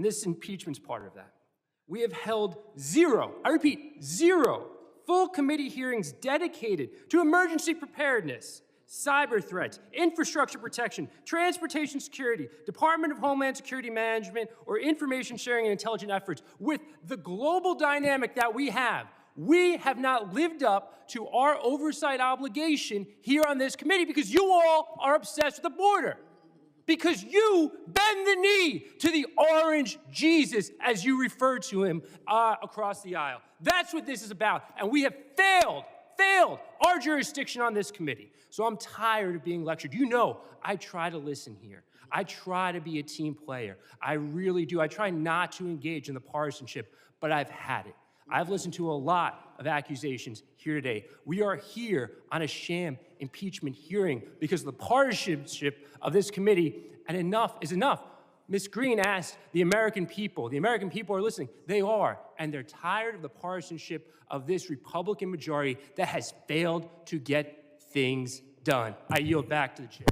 and this impeachment's part of that. We have held zero, I repeat, zero full committee hearings dedicated to emergency preparedness, cyber threats, infrastructure protection, transportation security, Department of Homeland Security management, or information sharing and intelligence efforts. With the global dynamic that we have not lived up to our oversight obligation here on this committee because you all are obsessed with the border. Because you bend the knee to the orange Jesus, as you refer to him across the aisle. That's what this is about. And we have failed our jurisdiction on this committee. So I'm tired of being lectured. You know, I try to listen here. I try to be a team player. I really do. I try not to engage in the partisanship, but I've had it. I've listened to a lot of accusations here today. We are here on a sham impeachment hearing because of the partisanship of this committee, and enough is enough. Ms. Green asked the American people. The American people are listening. They are, and they're tired of the partisanship of this Republican majority that has failed to get things done. I yield back to the chair.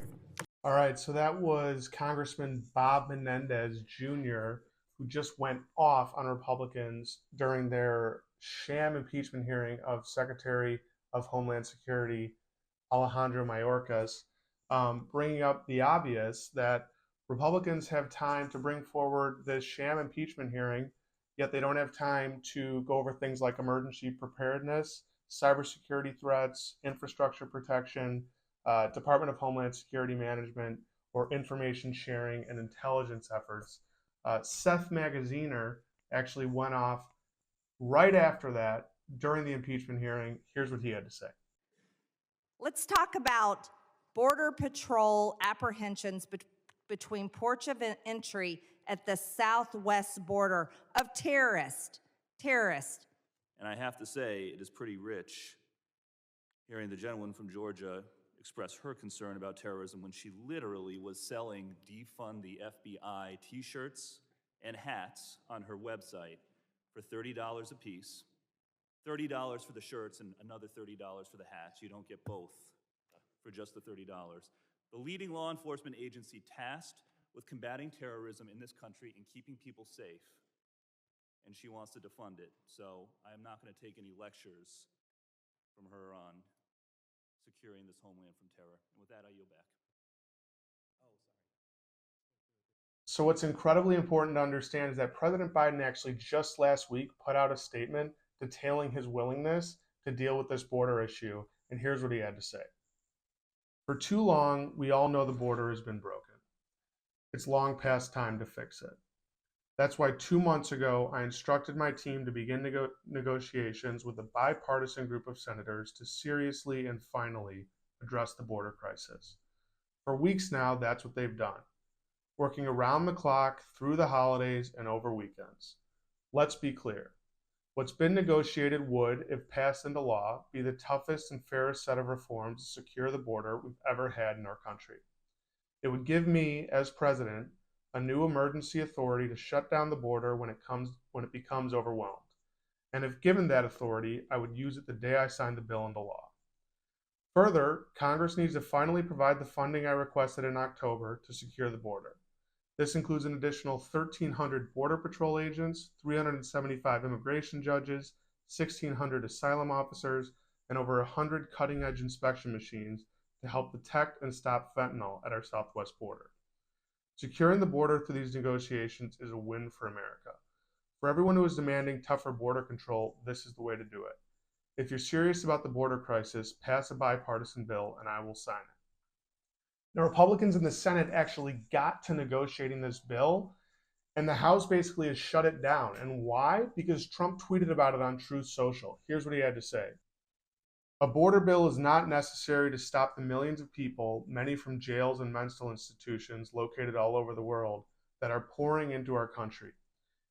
All right, so that was Congressman Bob Menendez Jr., who just went off on Republicans during their sham impeachment hearing of Secretary of Homeland Security Alejandro Mayorkas, bringing up the obvious that Republicans have time to bring forward this sham impeachment hearing, yet they don't have time to go over things like emergency preparedness, cybersecurity threats, infrastructure protection, Department of Homeland Security management, or information sharing and intelligence efforts. Seth Magaziner actually went off right after that during the impeachment hearing. Here's what he had to say. Let's talk about Border Patrol apprehensions between ports of entry at the southwest border of terrorists. And I have to say, it is pretty rich hearing the gentleman from Georgia express her concern about terrorism when she literally was selling defund the FBI t-shirts and hats on her website for $30 a piece. $30 for the shirts and another $30 for the hats. You don't get both for just the $30. The leading law enforcement agency tasked with combating terrorism in this country and keeping people safe, and she wants to defund it. So I am not going to take any lectures from her on securing this homeland from terror. And with that, I yield back. So what's incredibly important to understand is that President Biden actually just last week put out a statement detailing his willingness to deal with this border issue. And here's what he had to say. For too long, we all know the border has been broken. It's long past time to fix it. That's why 2 months ago, I instructed my team to begin negotiations with a bipartisan group of senators to seriously and finally address the border crisis. For weeks now, that's what they've done, working around the clock through the holidays and over weekends. Let's be clear. What's been negotiated would, if passed into law, be the toughest and fairest set of reforms to secure the border we've ever had in our country. It would give me, as president, a new emergency authority to shut down the border when it becomes overwhelmed. And if given that authority, I would use it the day I signed the bill into law. Further, Congress needs to finally provide the funding I requested in October to secure the border. This includes an additional 1,300 Border Patrol agents, 375 immigration judges, 1,600 asylum officers, and over 100 cutting-edge inspection machines to help detect and stop fentanyl at our southwest border. Securing the border through these negotiations is a win for America. For everyone who is demanding tougher border control, this is the way to do it. If you're serious about the border crisis, pass a bipartisan bill and I will sign it. The Republicans in the Senate actually got to negotiating this bill, and the House basically has shut it down. And why? Because Trump tweeted about it on Truth Social. Here's what he had to say. A border bill is not necessary to stop the millions of people, many from jails and mental institutions located all over the world, that are pouring into our country.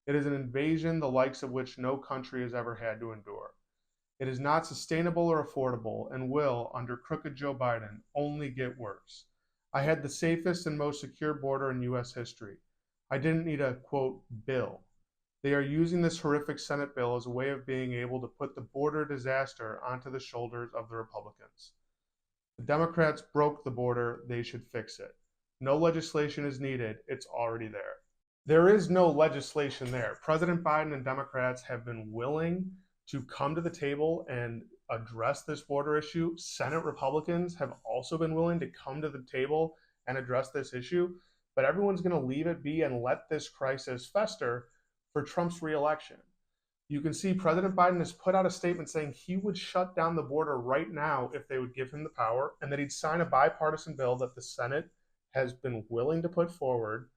It is an invasion the likes of which no country has ever had to endure. It is not sustainable or affordable and will, under crooked Joe Biden, only get worse. I had the safest and most secure border in U.S. history. I didn't need a, quote, bill. They are using this horrific Senate bill as a way of being able to put the border disaster onto the shoulders of the Republicans. The Democrats broke the border. They should fix it. No legislation is needed. It's already there. There is no legislation there. President Biden and Democrats have been willing to come to the table and address this border issue. Senate Republicans have also been willing to come to the table and address this issue, but everyone's going to leave it be and let this crisis fester for Trump's reelection. You can see President Biden has put out a statement saying he would shut down the border right now if they would give him the power, and that he'd sign a bipartisan bill that the Senate has been willing to put forward.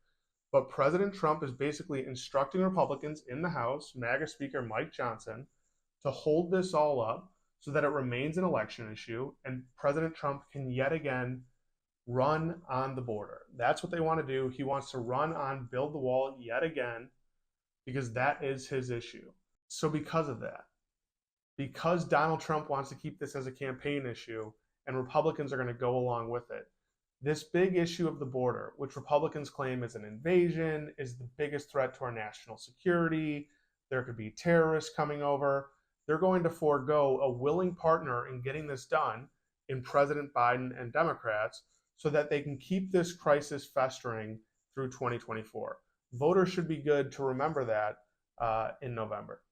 But President Trump is basically instructing Republicans in the House, MAGA Speaker Mike Johnson, to hold this all up so that it remains an election issue, and President Trump can yet again run on the border. That's what they want to do. He wants to run on build the wall yet again because that is his issue. So because of that, because Donald Trump wants to keep this as a campaign issue and Republicans are going to go along with it, this big issue of the border, which Republicans claim is an invasion, is the biggest threat to our national security, there could be terrorists coming over, they're going to forego a willing partner in getting this done in President Biden and Democrats so that they can keep this crisis festering through 2024. Voters should be good to remember that in November.